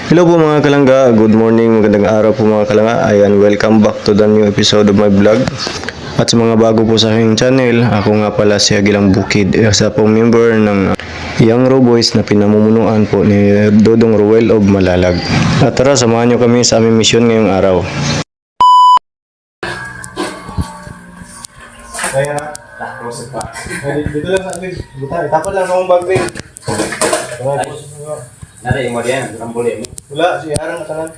Hello po mga kalangga, good morning, magandang araw po mga kalangga. Ayan, welcome back to the new episode of my vlog. At sa mga bago po sa aking channel, ako nga pala si Agilang Bukid, isa pong member ng Young Raw Boys na pinamumunuan po ni Dodong Ruel of Malalag. At tara, samahan nyo kami sa aming misyon ngayong araw. Kaya, takos pa. Dito lang sa akin. Tapos lang akong bag din. Nada yung modern, ang boleh mo. Wala, si Arang katangan.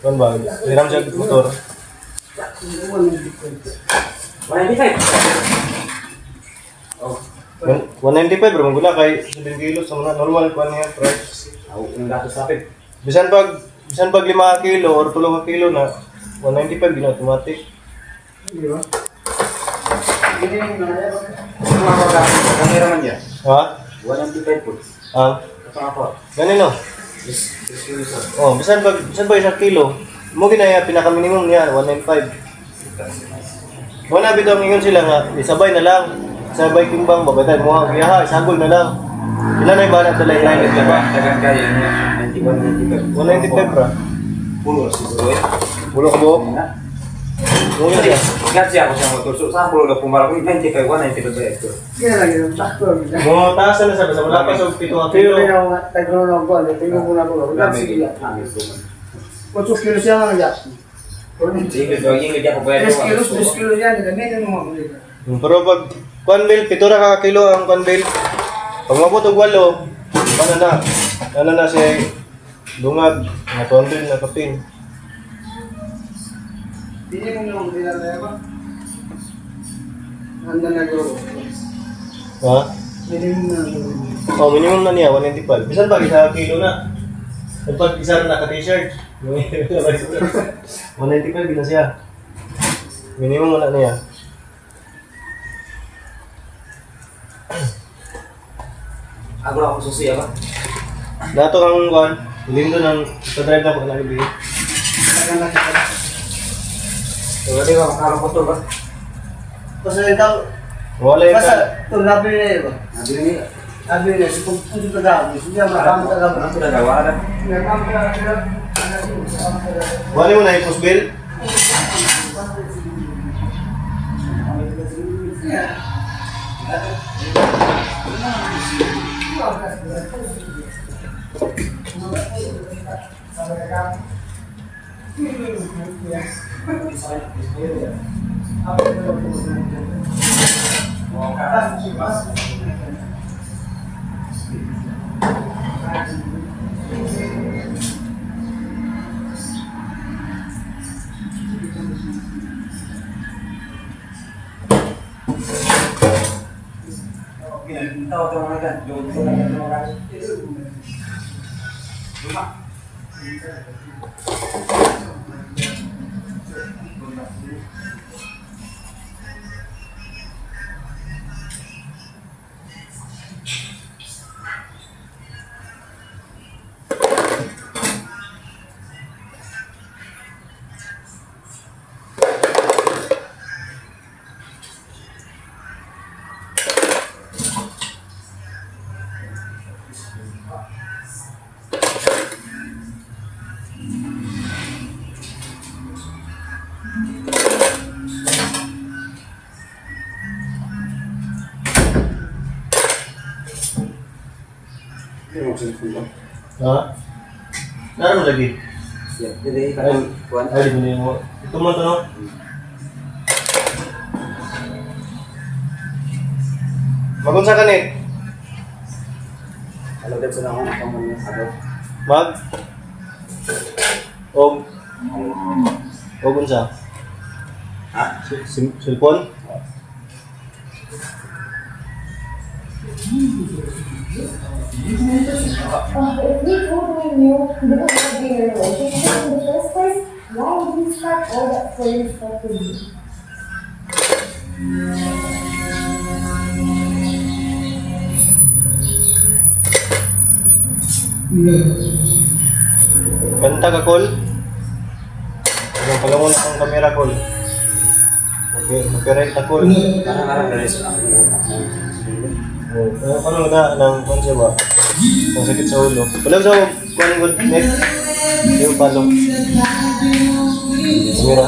Kan ba? Hiram siya motor. 195. Oh, 195 bro, magula kay 7 kilos sa mga normal kuan niya price. ako yung gatos lapit. Bisan pag 5 kilo or 3 kilo na 195 gina automatic. Di ba? Ini yung kamera man niya. Ha? 195 po. Ah, Apa? ganun no. Oh, bisan pag 1 kilo, mo ginaya pinaka minimum niya 195. Wala bitaw ingon sila nga isabay na lang. Sabay timbang babatay mo ang giha, isagol na lang. Ilan na ibanat sa lain lain Diba? Tagang kaya niya. 91, 195 ra. Pulo si Zoe. Bulo ka buhok. Mo Jadi, siya. ingat siya ako sa motor. So, sa pulo na pumarap ko, 95, 195 ba ito? Kaya lagi ng sakto. Mo taas na sa wala pa sa 7 kilo. Pero yung tagno ko, tingin mo na ko. Wala sige. Kung kilo siya lang ya. Sige, jogging hindi ako pwede. 3 kilos, 2 kilos yan, gamitin mo mga kulit. Pero pag conbil 7 ra ka kilo ang conbil. Pag mabot og 8, ano na siya dungag na 200 na kapin. Hindi mo naman kulit na ba? Handa na guro. Ha? Hindi mo na guro. Oh, minimum na niya 195. Bisan pag isa kilo na. Pag isa na ka t-shirt. 195 gina siya. Minimum na niya. Ako lang ako susiya ba? Dato kang kuan, lindo ng sa drive na pag nakibigay. Tagan na siya. So, hindi ba makarang motor ba? Basta ikaw, Wala yung basta ito labi na yun ba? Nabili niya. Labi na, si kung puso tagami, siya maraming tagami. Ano na gawa na? wala mo na yung post bill. Tahu tuh mereka, jual Ha? Nara mo lagi? Jadi kan kuan. Ay, di mo na mo. Ito mo to no? Magunsa ka ni? Kalau dia senang orang kamu ada. Mag? Og? Og unsa? Ha? Cellphone? If we totally knew we would not be in a relationship in the first place, why would we start all that foreign stuff with you? Kanta ka, Col? Ang palamon ang kamera, Col. Okay, copyright na, Col. Karena dari aku. Ano na, ng konsya ba? Ang sakit sa ulo. Wala sa kuhanin ko net. Yung palong. Mira.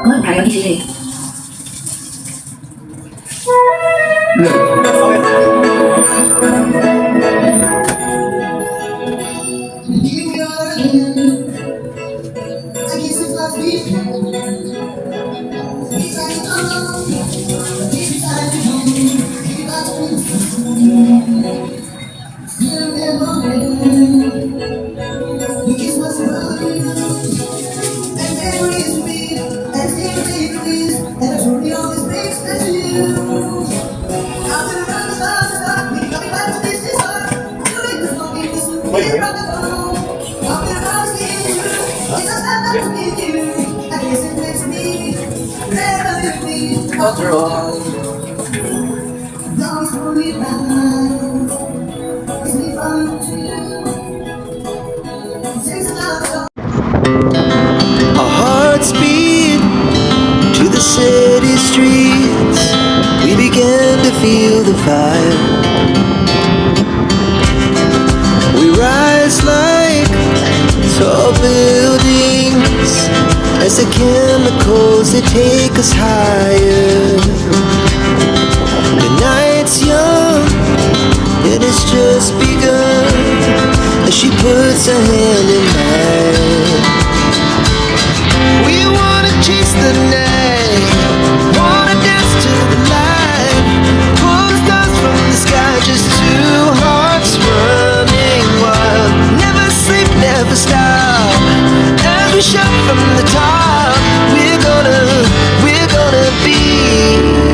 Kung kaya di sila eh. Our hearts beat to the city streets. We began to feel the fire. We rise like tall buildings as the chemicals they take us higher. The night's young, it has just begun as she puts her hand in mine. We wanna chase the night, wanna dance to the light, pull the stars from the sky, just two hearts running wild. Never sleep, never stop, as we shout from the top. We're gonna be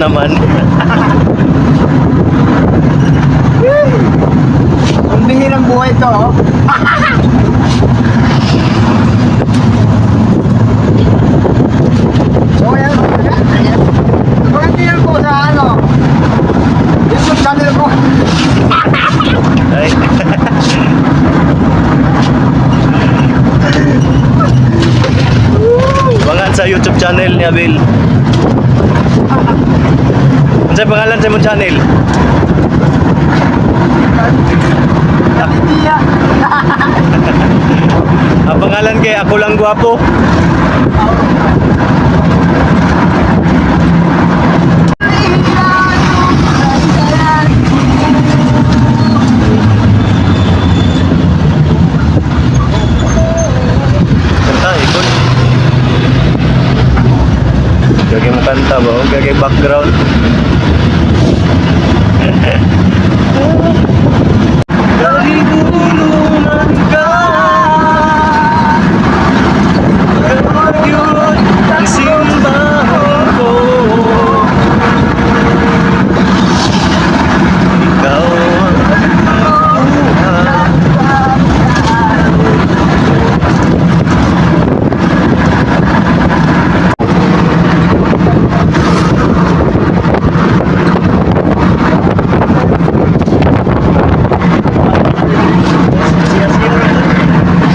naman. Ang bihirang buhay to, oh. So, yan. Pagkatingin ko sa ano, YouTube channel ko. Ay. Bangan sa YouTube channel ni Abil. Ano sa pangalan sa mong channel? Hindi ya. Ang pangalan kay Ako Lang Gwapo. Kanta, ikon. Gagay mo kanta ba? O gagay background. Nahihulungan ka. Ngayon ang simbahan ko. Ikaw ang buhay.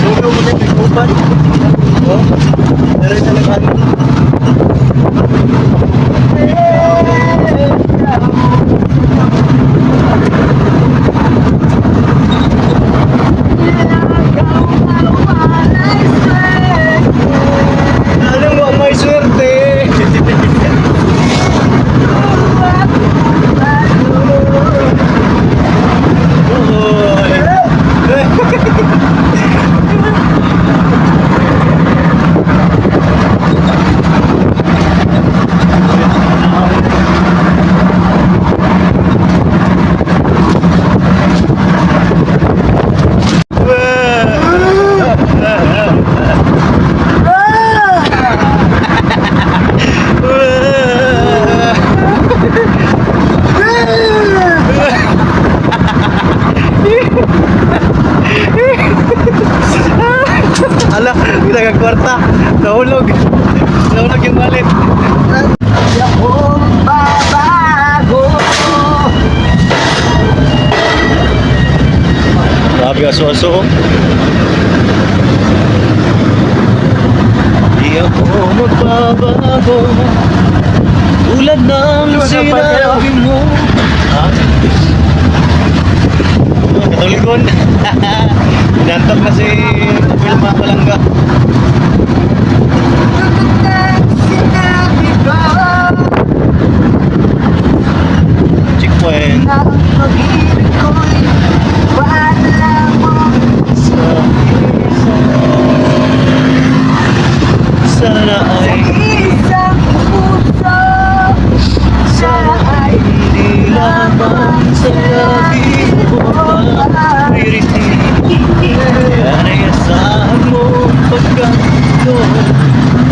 Sugo mo na yung kupan. Oh, dari talaga. Alam mo, may swerte. Ala, pinagkakwarta. Nahulog. Nahulog yung wallet. Grabe aso-aso. Di ako magbabago. Tulad ng sinabi mo. Ha? Katuligon. Pinantok na si Wilma Palangga. Checkpoint. Sana ay hindi lamang sa gabi mo paririti. Yan ay asahan mo pagkakito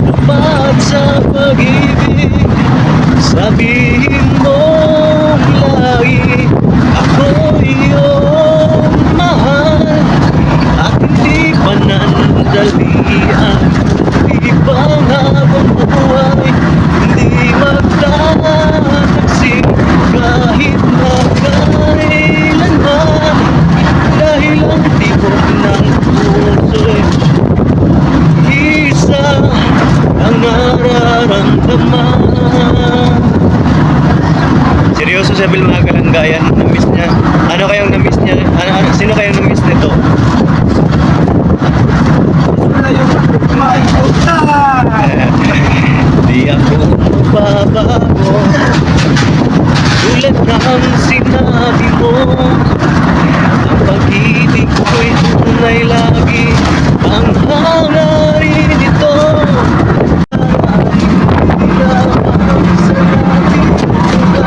dapat sa pag-ibig. Sabihin mo lagi ako iyong mahal at hindi panandalian. Ibang habang buhay hindi magtataksin kahit na kailanman, dahil ang tibok ng puso'y isa ang nararamdaman. Seryoso siya, Bill, mga kalanggayan. Na-miss niya. Ano kayong na-miss niya? Sino kayong na-miss nito? Di ako mababago. Tulad ng sinabi mo, ang pag-ibig ko'y tunay lagi. Ang hangarin nito hindi lamang sa ating buhay.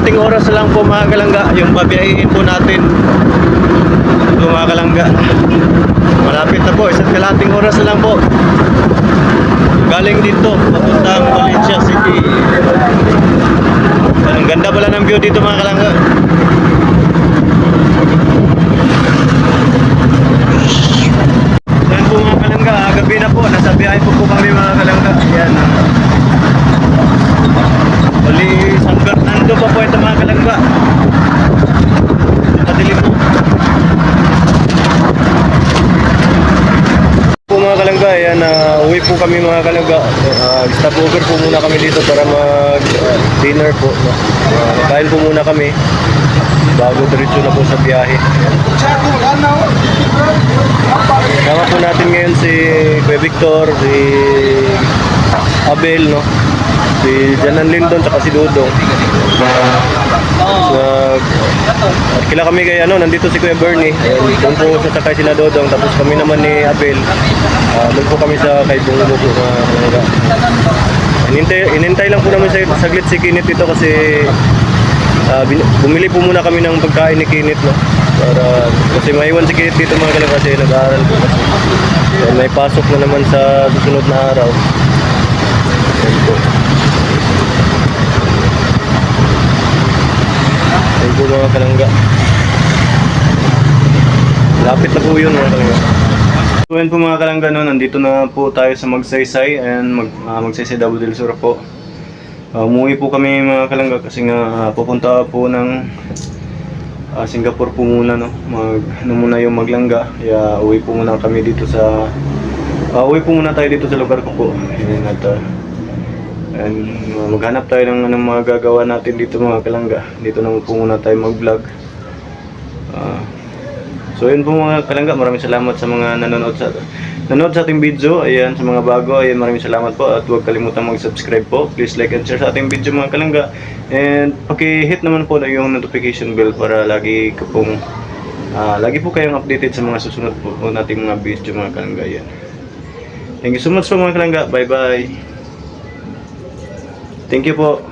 kalahating oras na lang po mga kalangga yung babiyahin po natin. Ito mga kalangga. Malapit na po, isang kalahating oras na lang po. Galing dito, papuntang Valencia City. Ang ganda pala ng view dito mga kalangga. Yan po mga kalangga, gabi na po, nasa biyahe po kami mga kalangga. Yan. Uli, San Fernando pa po ito mga kalangga. Madilim po. Po mga kalangga, yan, uwi po kami mga kalangga. Stop over po muna kami dito para mag dinner po. Kain po muna kami bago diretso na po sa biyahe. Kasama po natin ngayon si Kuya Victor, si Abel, no? Si Janan Lindon, tsaka si Dodong. At kila kami kay nandito si Kuya Bernie. Doon po sasakay sila Dodong, tapos kami naman ni Abel. Doon po kami sa kay Bungo po. Inintay lang po naman saglit si Kinit dito kasi bumili po muna kami ng pagkain ni Kinit, no? Kasi maiwan si Kinit dito mga kalangga kasi nag-aaral po kasi. May pasok na naman sa susunod na araw. Ayan po. Ayan po mga kalangga. Lapit na po yun mga kalangga. So yun po mga kalangga, no? Nandito na po tayo sa Magsaysay. Ayan, Magsaysay Davao del Sur po. Umuwi po kami mga kalangga kasi nga pupunta po ng Singapore po muna, no? Muna yung maglangga. Kaya uwi po muna kami dito sa uwi po muna tayo dito sa lugar ko po. Ayan, at maghanap tayo ng anong mga gagawa natin dito mga kalangga. Dito na po muna tayo mag-vlog. So yun po mga kalangga, maraming salamat sa mga nanonood sa ating video. Ayan, sa mga bago, ayan, maraming salamat po. At huwag kalimutan mag-subscribe po. Please like and share sa ating video mga kalangga. And paki-hit naman po na yung notification bell para lagi po kayong updated sa mga susunod po nating mga video mga kalangga. Ayan. Thank you so much po mga kalangga. Bye bye. Thank you po.